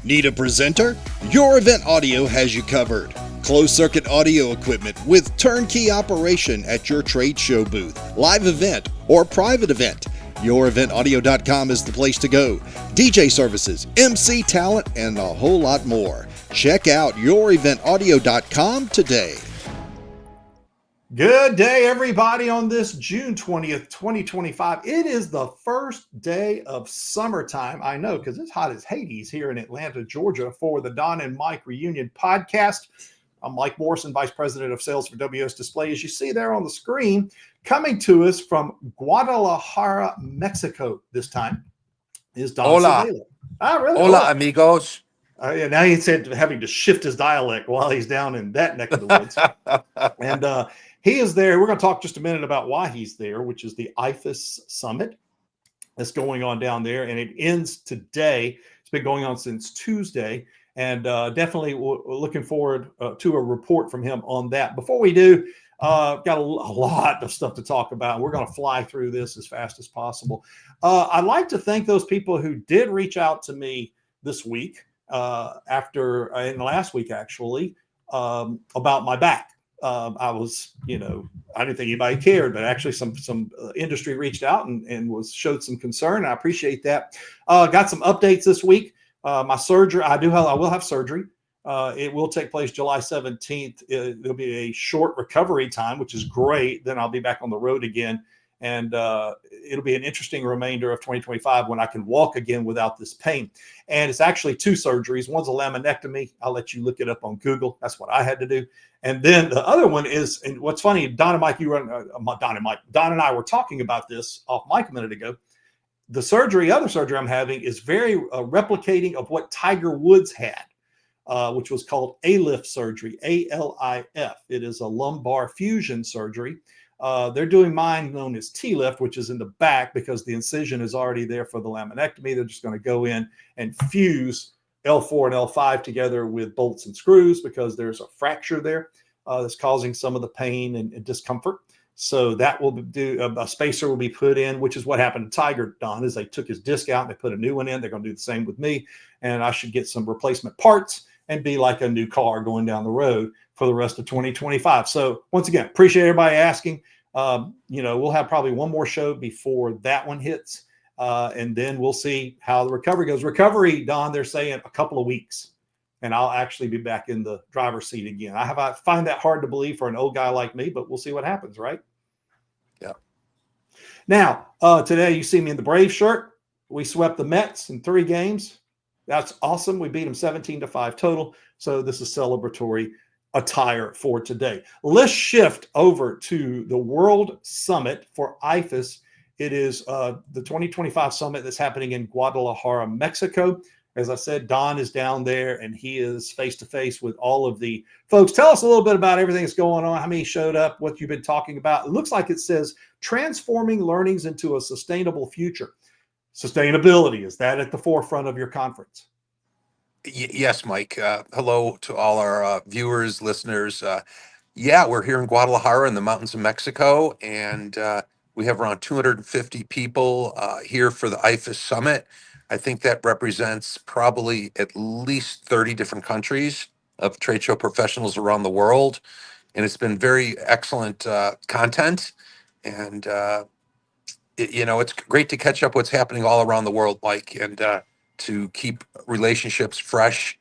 Need a presenter? Your Event Audio has you covered. Closed circuit audio equipment with turnkey operation at your trade show booth, live event, or private event. YourEventAudio.com is the place to go. DJ services, MC talent, and a whole lot more. Check out YourEventAudio.com today. Good day, everybody, on this June 20th, 2025. It is the first day of summertime. I know, because it's hot as Hades here in Atlanta, Georgia, for the Don and Mike Reunion podcast. I'm Mike Morrison, Vice President of Sales for WS Display. As you see there on the screen, coming to us from Guadalajara, Mexico this time is Don Hola. Cedillo. Really? Hola, amigos. Yeah, now he said having to shift his dialect while he's down in that neck of the woods. And he is there. We're going to talk just a minute about why he's there, which is the IFES Summit that's going on down there. And it ends today. It's been going on since Tuesday. And definitely we're looking forward to a report from him on that. Before we do, got a lot of stuff to talk about. We're going to fly through this as fast as possible. I'd like to thank those people who did reach out to me this week, in last week, actually, about my back. I was, I didn't think anybody cared, but actually some industry reached out and showed some concern. I appreciate that. Got some updates this week. My surgery, I will have surgery. It will take place July 17th. There'll be a short recovery time, which is great. Then I'll be back on the road again. And it'll be an interesting remainder of 2025 when I can walk again without this pain. And it's actually two surgeries. One's a laminectomy. I'll let you look it up on Google. That's what I had to do. And then the other one is, and what's funny, Don and Mike, Don and I were talking about this off mic a minute ago. The other surgery I'm having is very replicating of what Tiger Woods had, which was called ALIF surgery, ALIF. It is a lumbar fusion surgery. They're doing mine known as T-lift, which is in the back because the incision is already there for the laminectomy. They're just going to go in and fuse L4 and L5 together with bolts and screws because there's a fracture there that's causing some of the pain and discomfort. So that will do a spacer will be put in, which is what happened to Tiger, Don, is they took his disc out and they put a new one in. They're going to do the same with me. And I should get some replacement parts and be like a new car going down the road for the rest of 2025. So once again, appreciate everybody asking. We'll have probably one more show before that one hits. And then we'll see how the recovery goes. Recovery, Don, they're saying a couple of weeks. And I'll actually be back in the driver's seat again. I find that hard to believe for an old guy like me, but we'll see what happens, right? Yeah. Now, today you see me in the Brave shirt. We swept the Mets in 3 games. That's awesome. We beat them 17-5 total. So this is celebratory attire for today. Let's shift over to the World Summit for IFES. It is the 2025 summit that's happening in Guadalajara, Mexico. As I said, Don is down there and he is face to face with all of the folks. Tell us a little bit about everything that's going on, how many showed up, what you've been talking about. It looks like it says transforming learnings into a sustainable future. Sustainability, is that at the forefront of your conference? Yes, Mike. Hello to all our viewers, listeners. We're here in Guadalajara in the mountains of Mexico, and we have around 250 people here for the IFES Summit. I think that represents probably at least 30 different countries of trade show professionals around the world. And it's been very excellent content. And, it's great to catch up what's happening all around the world, Mike, and to keep relationships fresh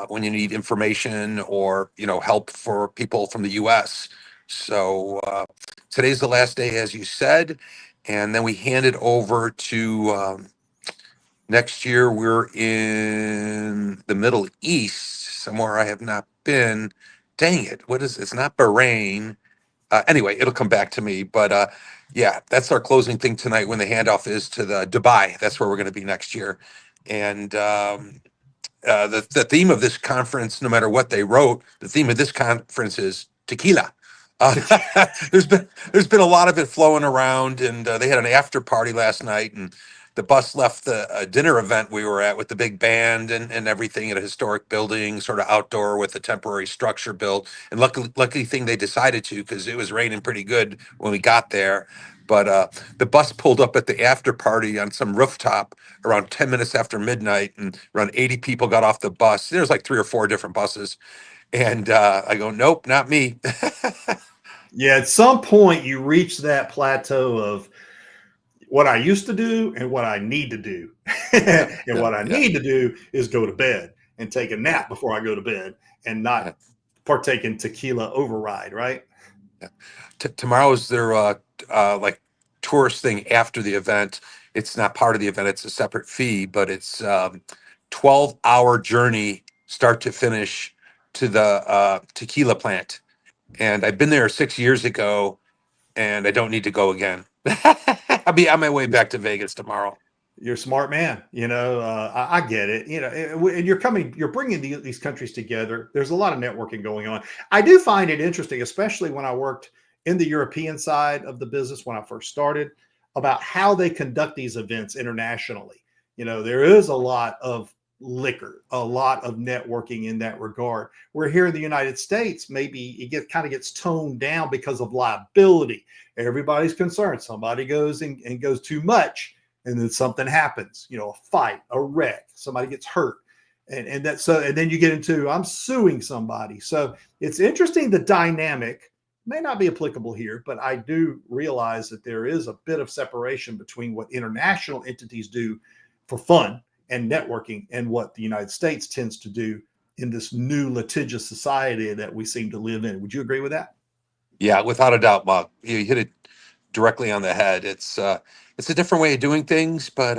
when you need information or, help for people from the U.S. So today's the last day, as you said, and then we hand it over to next year. We're in the Middle East, somewhere I have not been. Dang it. It's not Bahrain. Anyway, it'll come back to me. But that's our closing thing tonight when the handoff is to the Dubai. That's where we're going to be next year. And the theme of this conference, no matter what they wrote, the theme of this conference is tequila. There's been a lot of it flowing around, and they had an after party last night, and the bus left the dinner event we were at with the big band and everything at a historic building, sort of outdoor with a temporary structure built. And lucky thing they decided to, because it was raining pretty good when we got there. But the bus pulled up at the after party on some rooftop around 10 minutes after midnight, and around 80 people got off the bus. There's like 3 or 4 different buses. And I go, nope, not me. Yeah, at some point you reach that plateau of what I used to do and what I need to do. Yeah, And yeah, what I yeah, need to do is go to bed and take a nap before I go to bed and yeah. not partake in tequila override, right? Yeah. Tomorrow's their like tourist thing after the event. It's not part of the event; it's a separate fee, but it's 12-hour journey, start to finish, to the tequila plant. And I've been there 6 years ago, and I don't need to go again. I'll be on my way back to Vegas tomorrow. You're a smart man. I get it. And you're bringing these countries together. There's a lot of networking going on. I do find it interesting, especially when I worked in the European side of the business when I first started, about how they conduct these events internationally. There is a lot of liquor, a lot of networking in that regard. Where here in the United States, maybe it kind of gets toned down because of liability. Everybody's concerned. Somebody goes and goes too much, and then something happens, a fight, a wreck, somebody gets hurt. And then you get into, I'm suing somebody. So it's interesting. The dynamic may not be applicable here, but I do realize that there is a bit of separation between what international entities do for fun and networking and what the United States tends to do in this new litigious society that we seem to live in. Would you agree with that? Yeah, without a doubt, Mark. You hit it directly on the head. It's a different way of doing things, but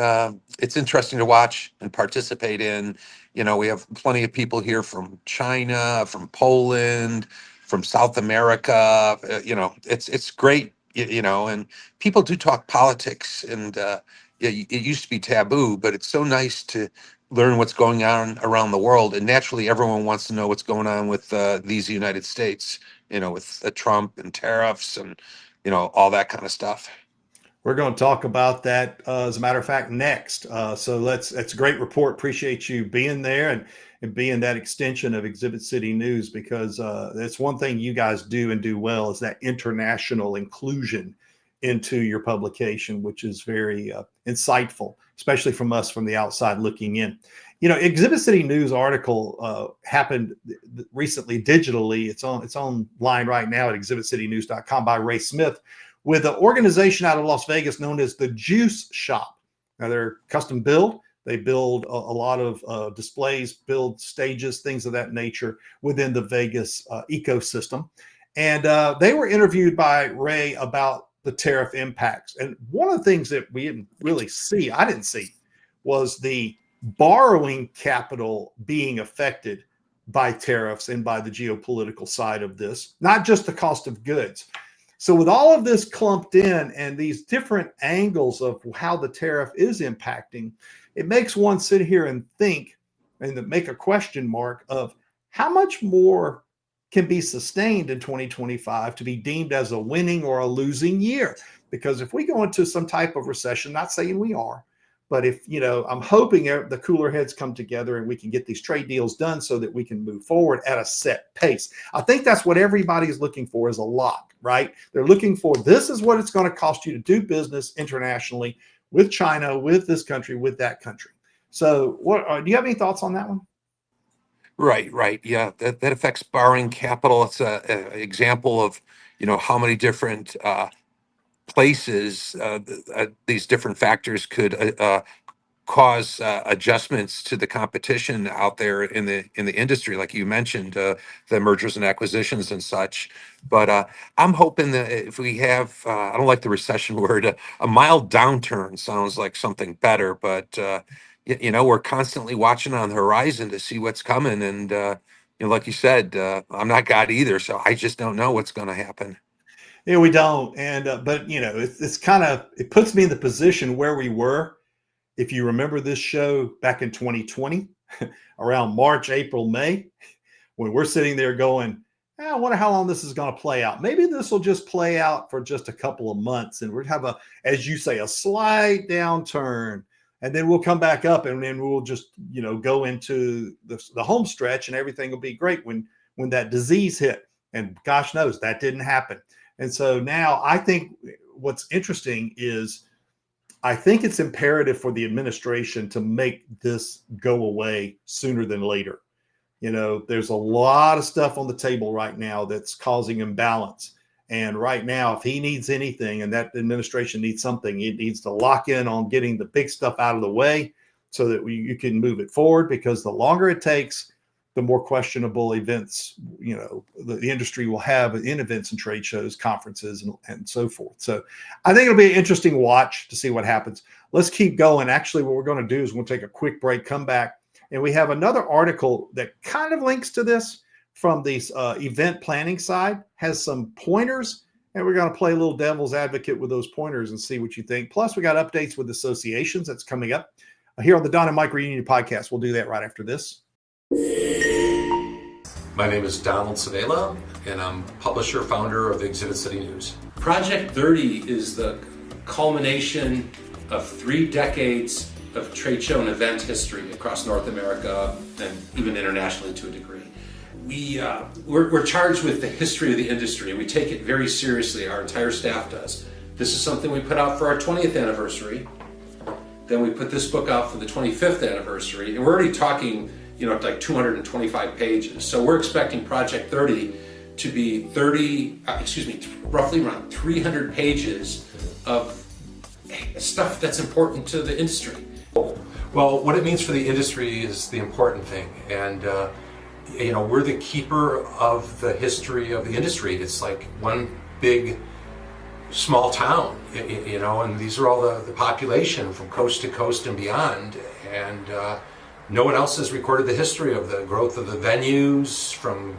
it's interesting to watch and participate in. We have plenty of people here from China, from Poland, from South America. It's great. And people do talk politics, and yeah, it used to be taboo, but it's so nice to learn what's going on around the world. And naturally, everyone wants to know what's going on with these United States. With Trump and tariffs and all that kind of stuff. We're going to talk about that, as a matter of fact, next. So it's a great report. Appreciate you being there and being that extension of Exhibit City News, because that's one thing you guys do and do well, is that international inclusion into your publication, which is very insightful, especially from us from the outside looking in. Exhibit City News article happened recently digitally. It's online right now at exhibitcitynews.com by Ray Smith, with an organization out of Las Vegas known as the Juice Shop. Now, they're custom build. They build a lot of displays, build stages, things of that nature within the Vegas ecosystem. And they were interviewed by Ray about the tariff impacts. And one of the things that we didn't really see, I didn't see, was the borrowing capital being affected by tariffs and by the geopolitical side of this, not just the cost of goods. So with all of this clumped in and these different angles of how the tariff is impacting, it makes one sit here and think and make a question mark of how much more can be sustained in 2025 to be deemed as a winning or a losing year. Because if we go into some type of recession, not saying we are, but if, I'm hoping the cooler heads come together and we can get these trade deals done so that we can move forward at a set pace. I think that's what everybody's looking for, is a lock, right? They're looking for, this is what it's going to cost you to do business internationally with China, with this country, with that country. So do you have any thoughts on that one? Right. Yeah, that affects borrowing capital. It's a example of how many different places these different factors could cause adjustments to the competition out there in the industry, like you mentioned, the mergers and acquisitions and such. But I'm hoping that if we have, I don't like the recession word, a mild downturn sounds like something better. But we're constantly watching on the horizon to see what's coming. And like you said, I'm not God either, so I just don't know what's going to happen. Yeah, we don't. And but it's kind of, it puts me in the position where we were. If you remember this show back in 2020, around March, April, May, when we're sitting there going, I wonder how long this is going to play out. Maybe this will just play out for just a couple of months and we'll have as you say, a slight downturn. And then we'll come back up and then we'll just, go into the home stretch and everything will be great when that disease hit. And gosh knows that didn't happen. And so now I think what's interesting is I think it's imperative for the administration to make this go away sooner than later. There's a lot of stuff on the table right now that's causing imbalance. And right now, if he needs anything and that administration needs something, it needs to lock in on getting the big stuff out of the way so that you can move it forward, because the longer it takes, the more questionable events, the industry will have in events and trade shows, conferences, and so forth. So I think it'll be an interesting watch to see what happens. Let's keep going. Actually, what we're going to do is we'll take a quick break, come back, and we have another article that kind of links to this from the event planning side, has some pointers, and we're going to play a little devil's advocate with those pointers and see what you think. Plus, we got updates with associations that's coming up here on the Don and Mike Reunion podcast. We'll do that right after this. My name is Donald Savela, and I'm publisher, founder of Exhibit City News. Project 30 is the culmination of 3 decades of trade show and event history across North America and even internationally to a degree. We're charged with the history of the industry. We take it very seriously. Our entire staff does. This is something we put out for our 20th anniversary. Then we put this book out for the 25th anniversary, and we're already talking, like 225 pages. So we're expecting Project 30 to be roughly around 300 pages of stuff that's important to the industry. Well, what it means for the industry is the important thing. And, we're the keeper of the history of the industry. It's like one big, small town, and these are all the population from coast to coast and beyond. And no one else has recorded the history of the growth of the venues, from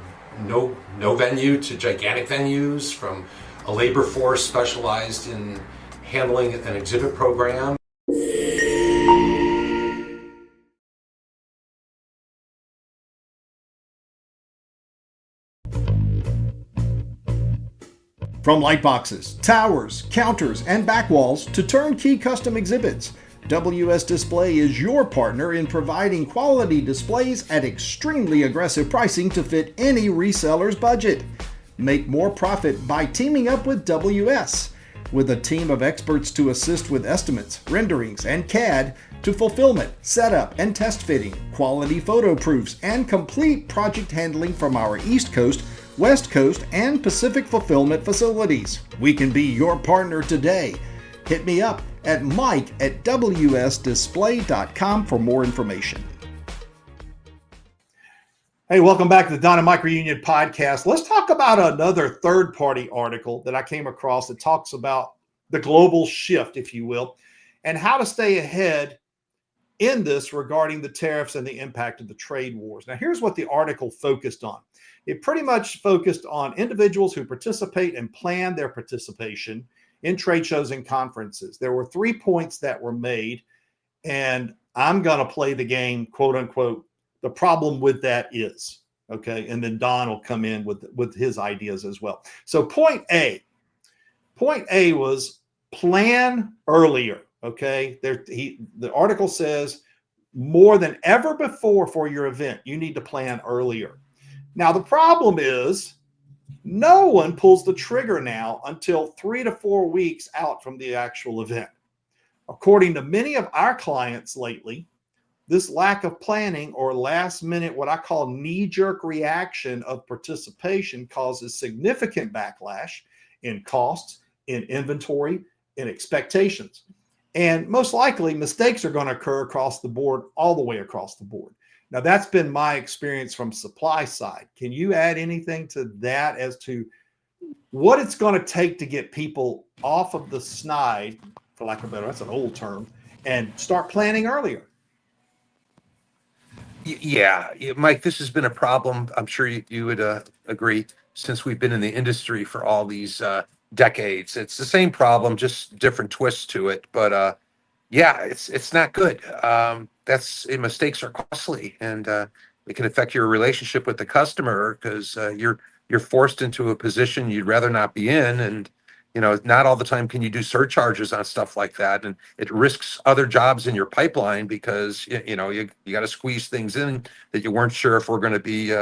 no venue to gigantic venues, from a labor force specialized in handling an exhibit program. From light boxes, towers, counters, and back walls to turnkey custom exhibits, WS Display is your partner in providing quality displays at extremely aggressive pricing to fit any reseller's budget. Make more profit by teaming up with WS. With a team of experts to assist with estimates, renderings, and CAD, to fulfillment, setup, and test fitting, quality photo proofs, and complete project handling from our East Coast, West Coast, and Pacific fulfillment facilities. We can be your partner today. Hit me up at mike@wsdisplay.com for more information. Hey, welcome back to the Don and Mike Reunion podcast. Let's talk about another third-party article that I came across that talks about the global shift, if you will, and how to stay ahead in this regarding the tariffs and the impact of the trade wars. Now, here's what the article focused on. It pretty much focused on individuals who participate and plan their participation in trade shows and conferences. There were 3 points that were made, and I'm going to play the game, quote unquote. The problem with that is, okay, and then Don will come in with his ideas as well. So point A was plan earlier, okay? The article says more than ever before for your event, you need to plan earlier. Now, the problem is no one pulls the trigger now until 3 to 4 weeks out from the actual event. According to many of our clients lately, this lack of planning or last minute, what I call knee-jerk reaction of participation, causes significant backlash in costs, in inventory, in expectations. And most likely mistakes are going to occur across the board, all the way across the board. Now, that's been my experience from supply side. Can you add anything to that as to what it's going to take to get people off of the snide, for lack of a better, that's an old term, and start planning earlier? Yeah, Mike, this has been a problem. I'm sure you would agree, since we've been in the industry for all these decades. It's the same problem, just different twists to it. But yeah, it's not good. Mistakes are costly, and it can affect your relationship with the customer, because you're you're forced into a position you'd rather not be in. And, not all the time can you do surcharges on stuff like that. And it risks other jobs in your pipeline because, you got to squeeze things in that you weren't sure if we're going to be,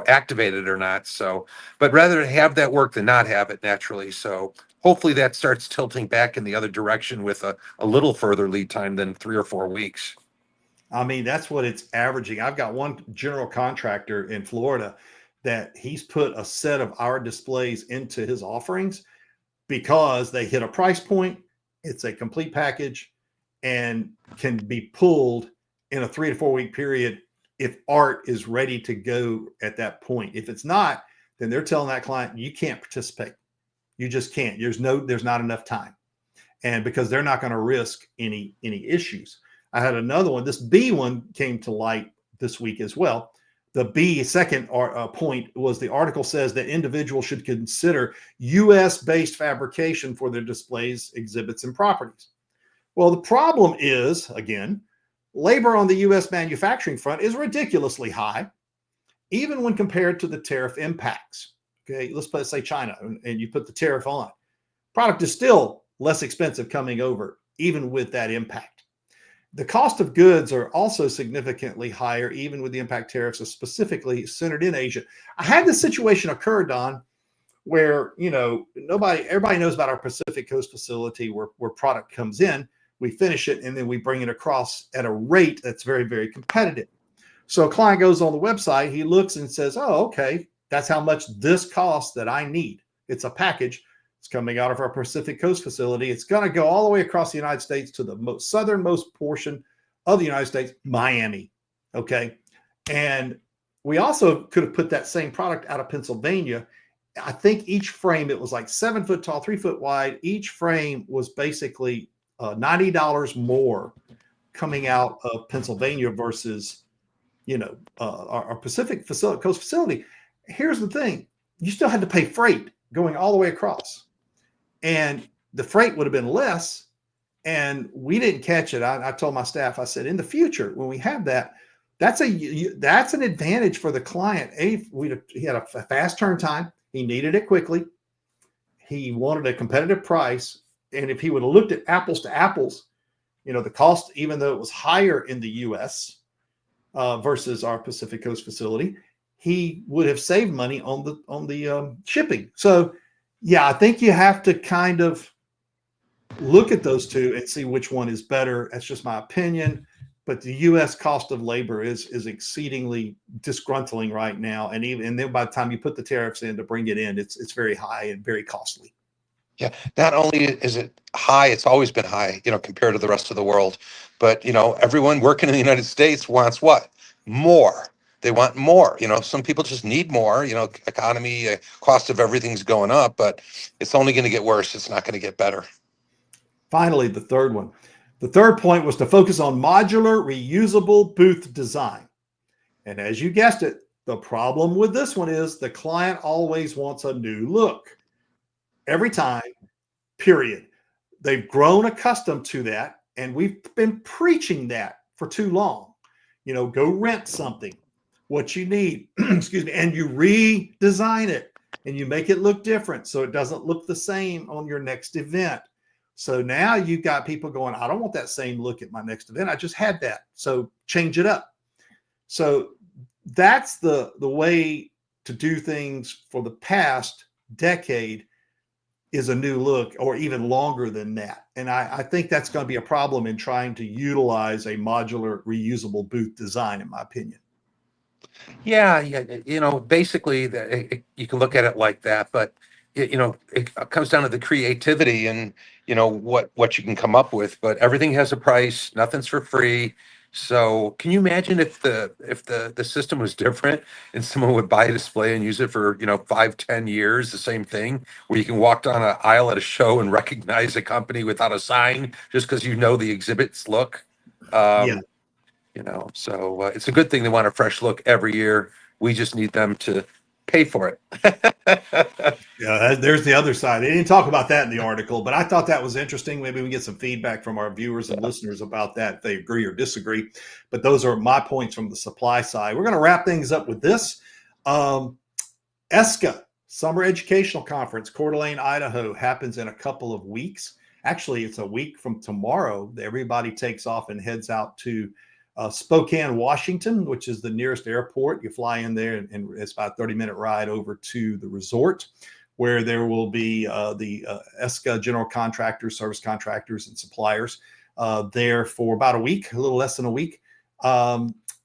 activated or not. So, but rather have that work than not have it naturally. So hopefully that starts tilting back in the other direction with a little further lead time than 3 or 4 weeks. I mean, that's what it's averaging. I've got one general contractor in Florida that he's put a set of our displays into his offerings because they hit a price point. It's a complete package and can be pulled in a 3 to 4 week period if art is ready to go at that point. If it's not, then they're telling that client, you can't participate. You just can't. There's not enough time. And because they're not going to risk any issues. I had another one. This B one came to light this week as well. The B second point was the article says that individuals should consider U.S.-based fabrication for their displays, exhibits, and properties. Well, the problem is, again, labor on the U.S. manufacturing front is ridiculously high, even when compared to the tariff impacts. Okay, let's say China, and you put the tariff on. Product is still less expensive coming over, even with that impact. The cost of goods are also significantly higher, even with the impact tariffs are specifically centered in Asia. I had this situation occur, Don, where, everybody knows about our Pacific Coast facility where product comes in, we finish it, and then we bring it across at a rate that's very, very competitive. So a client goes on the website, he looks and says, oh, okay, that's how much this costs that I need. It's a package. It's coming out of our Pacific Coast facility. It's going to go all the way across the United States to the most southernmost portion of the United States, Miami. Okay. And we also could have put that same product out of Pennsylvania. I think each frame, it was like 7 foot tall, 3 foot wide. Each frame was basically $90 more coming out of Pennsylvania versus, our Pacific Coast facility. Here's the thing. You still had to pay freight going all the way across. And the freight would have been less, and we didn't catch it. I told my staff, I said, in the future, when we have that, that's an advantage for the client. He had a fast turn time. He needed it quickly. He wanted a competitive price. And if he would have looked at apples to apples, the cost, even though it was higher in the U.S. Versus our Pacific Coast facility, he would have saved money on the shipping. So, yeah, I think you have to kind of look at those two and see which one is better. That's just my opinion. But the U.S. cost of labor is exceedingly disgruntling right now, and then by the time you put the tariffs in to bring it in, it's very high and very costly. Yeah, not only is it high, it's always been high, compared to the rest of the world. But, everyone working in the United States wants what? More. They want more. Some people just need more. Economy, cost of everything's going up, but it's only going to get worse. It's not going to get better. Finally, the third one. The third point was to focus on modular, reusable booth design. And as you guessed it, the problem with this one is the client always wants a new look. Every time, period. They've grown accustomed to that, and we've been preaching that for too long. Go rent something, what you need, excuse me, and you redesign it, and you make it look different so it doesn't look the same on your next event. So now you've got people going, I don't want that same look at my next event. I just had that. So change it up. So that's the way to do things for the past decade, is a new look, or even longer than that. And I think that's going to be a problem in trying to utilize a modular, reusable booth design, in my opinion. Yeah, basically, you can look at it like that, but it comes down to the creativity and what you can come up with. But everything has a price; nothing's for free. So, can you imagine if the system was different and someone would buy a display and use it for 5-10 years, the same thing, where you can walk down an aisle at a show and recognize a company without a sign just because the exhibits look. Yeah. So it's a good thing they want a fresh look every year. We just need them to pay for it. Yeah, there's the other side. They didn't talk about that in the article, but I thought that was interesting. Maybe we get some feedback from our viewers and listeners about that, if they agree or disagree. But those are my points from the supply side. We're going to wrap things up with this. ESCA Summer Educational Conference, Coeur d'Alene, Idaho, happens in a couple of weeks. Actually, it's a week from tomorrow. Everybody takes off and heads out to Spokane, Washington, which is the nearest airport. You fly in there, and it's about a 30-minute ride over to the resort, where there will be the ESCA general contractors, service contractors, and suppliers there for about a week, a little less than a week.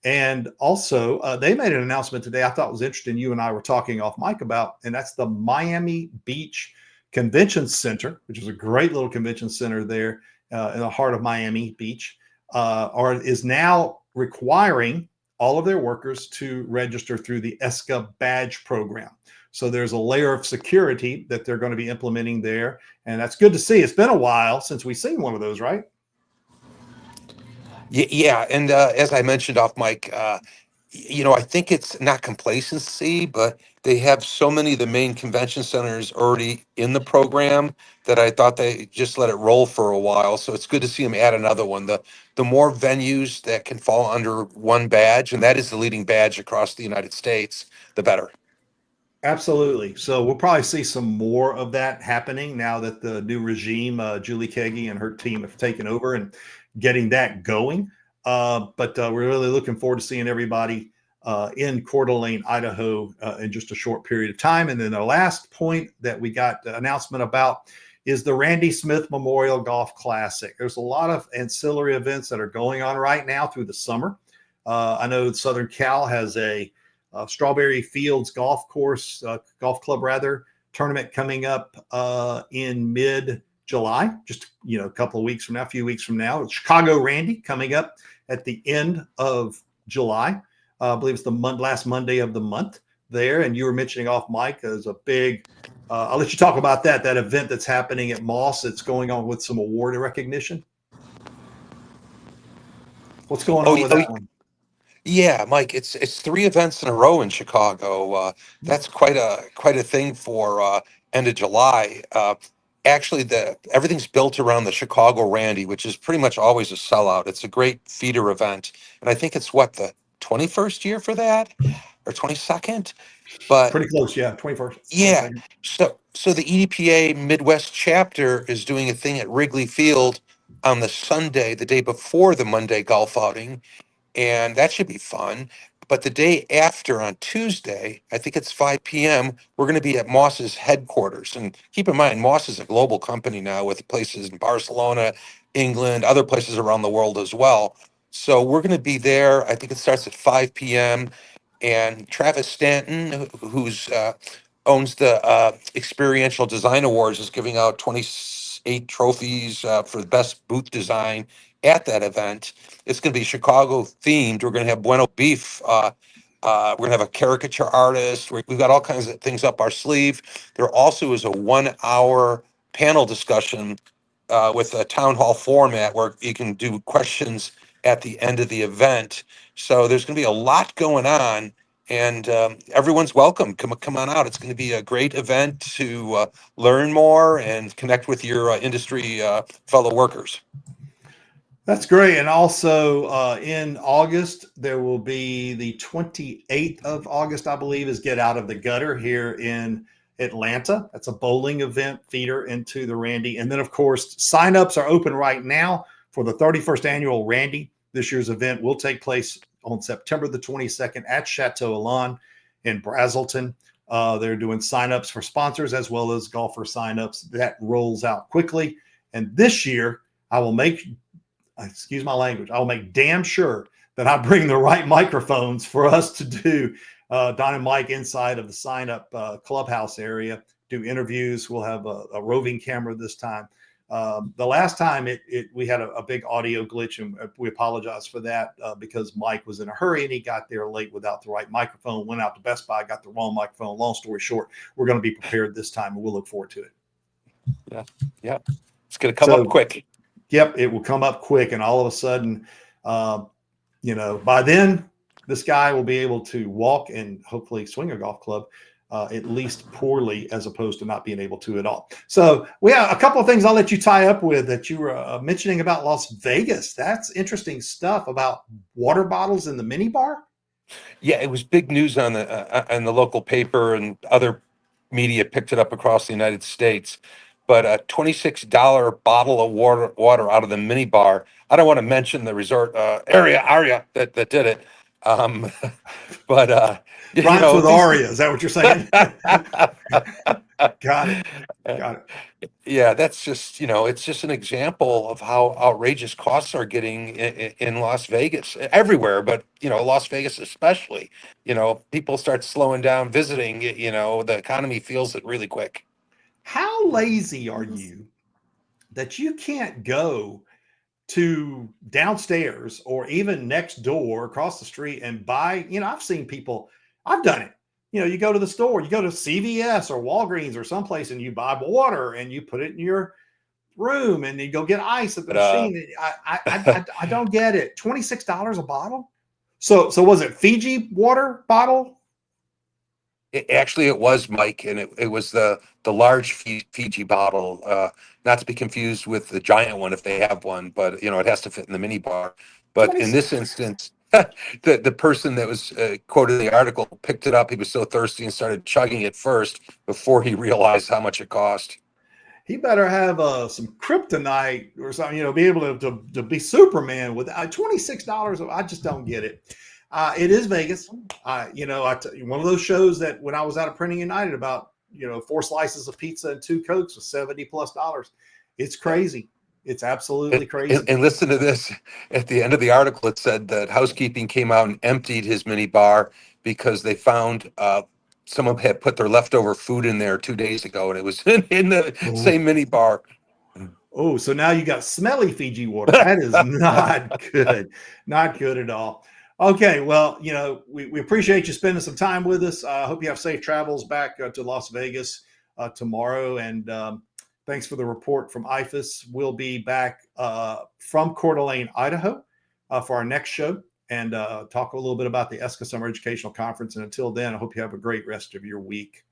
And also, they made an announcement today I thought was interesting. You and I were talking off mic about, and that's the Miami Beach Convention Center, which is a great little convention center there in the heart of Miami Beach, is now requiring all of their workers to register through the ESCA badge program. So there's a layer of security that they're going to be implementing there. And that's good to see. It's been a while since we've seen one of those, right? Yeah, and as I mentioned off mic, I think it's not complacency, but they have so many of the main convention centers already in the program that I thought they just let it roll for a while. So it's good to see them add another one. The more venues that can fall under one badge, and that is the leading badge across the United States, the better. Absolutely. So we'll probably see some more of that happening now that the new regime, Julie Kegi and her team have taken over and getting that going. But we're really looking forward to seeing everybody in Coeur d'Alene, Idaho in just a short period of time. And then the last point that we got the announcement about is the Randy Smith Memorial Golf Classic. There's a lot of ancillary events that are going on right now through the summer. I know Southern Cal has a Strawberry Fields golf club tournament coming up in mid-July, just a couple of weeks from now, a few weeks from now. It's Chicago Randy coming up at the end of July. I believe it's the last Monday of the month there. And you were mentioning off mic as a big, I'll let you talk about that event that's happening at Moss. It's going on with some award recognition. What's going on with that one? Yeah, Mike, it's 3 events in a row in Chicago. That's quite a thing for end of July. Actually, everything's built around the Chicago Randy, which is pretty much always a sellout. It's a great feeder event, and I think it's the 21st year for that, or 22nd. But pretty close, yeah, 21st. Yeah, 22nd. so the EDPA Midwest chapter is doing a thing at Wrigley Field on the Sunday, the day before the Monday golf outing, and that should be fun. But the day after, on Tuesday, I think it's 5 p.m., we're going to be at Moss's headquarters. And keep in mind, Moss is a global company now with places in Barcelona, England, other places around the world as well. So we're going to be there. I think it starts at 5 p.m. And Travis Stanton, who's owns the Experiential Design Awards, is giving out 28 trophies for the best booth design at that event. It's going to be Chicago themed. We're going to have Bueno Beef. We're going to have a caricature artist. We've got all kinds of things up our sleeve. There also is a 1-hour panel discussion with a town hall format where you can do questions at the end of the event. So there's going to be a lot going on, and everyone's welcome. Come on out. It's going to be a great event to learn more and connect with your industry fellow workers. That's great. And also in August, there will be the 28th of August, I believe, is Get Out of the Gutter here in Atlanta. That's a bowling event feeder into the Randy. And then, of course, signups are open right now for the 31st annual Randy. This year's event will take place on September the 22nd at Chateau Elan in Brazelton. They're doing signups for sponsors as well as golfer signups. That rolls out quickly. And this year, I will make damn sure that I bring the right microphones for us to do Don and Mike inside of the sign-up clubhouse area, do interviews. We'll have a roving camera this time. The last time we had a big audio glitch, and we apologize for that because Mike was in a hurry and he got there late without the right microphone, went out to Best Buy, got the wrong microphone. Long story short, we're going to be prepared this time and we'll look forward to it. Yeah. It's going to come up quick. Yep, it will come up quick, and all of a sudden, by then, this guy will be able to walk and hopefully swing a golf club, at least poorly, as opposed to not being able to at all. So we have a couple of things I'll let you tie up with that you were mentioning about Las Vegas. That's interesting stuff about water bottles in the mini bar. Yeah, it was big news on the local paper and other media picked it up across the United States. But a $26 bottle of water out of the mini bar. I don't want to mention the resort area that did it. Um, but Rhymes with these Aria. Is that what you're saying? Got it. Got it. yeah, that's just, it's just an example of how outrageous costs are getting in Las Vegas, everywhere, but, Las Vegas especially. People start slowing down visiting, the economy feels it really quick. How lazy are you that you can't go to downstairs or even next door across the street and buy? I've seen people, I've done it. You go to the store, you go to CVS or Walgreens or someplace and you buy water and you put it in your room and you go get ice at the But machine. I don't get it. $26 a bottle. So was it Fiji water bottle? it was, Mike, and it was the large Fiji bottle, not to be confused with the giant one if they have one, but it has to fit in the mini bar. But 20, in this instance, the person that was quoted in the article picked it up. He was so thirsty and started chugging it first before he realized how much it cost. he better have some kryptonite or something, be able to be Superman with $26. I just don't get it. It is Vegas. One of those shows that when I was out of Printing United about, 4 slices of pizza and 2 Cokes was $70+. It's crazy. It's absolutely crazy. And listen to this. At the end of the article, it said that housekeeping came out and emptied his mini bar because they found someone had put their leftover food in there 2 days ago, and it was in the same mini bar. Oh, so now you got smelly Fiji water. That is not good. Not good at all. Okay, well, we appreciate you spending some time with us. I hope you have safe travels back to Las Vegas tomorrow. And thanks for the report from IFES. We'll be back from Coeur d'Alene, Idaho for our next show and talk a little bit about the ESCA Summer Educational Conference. And until then, I hope you have a great rest of your week.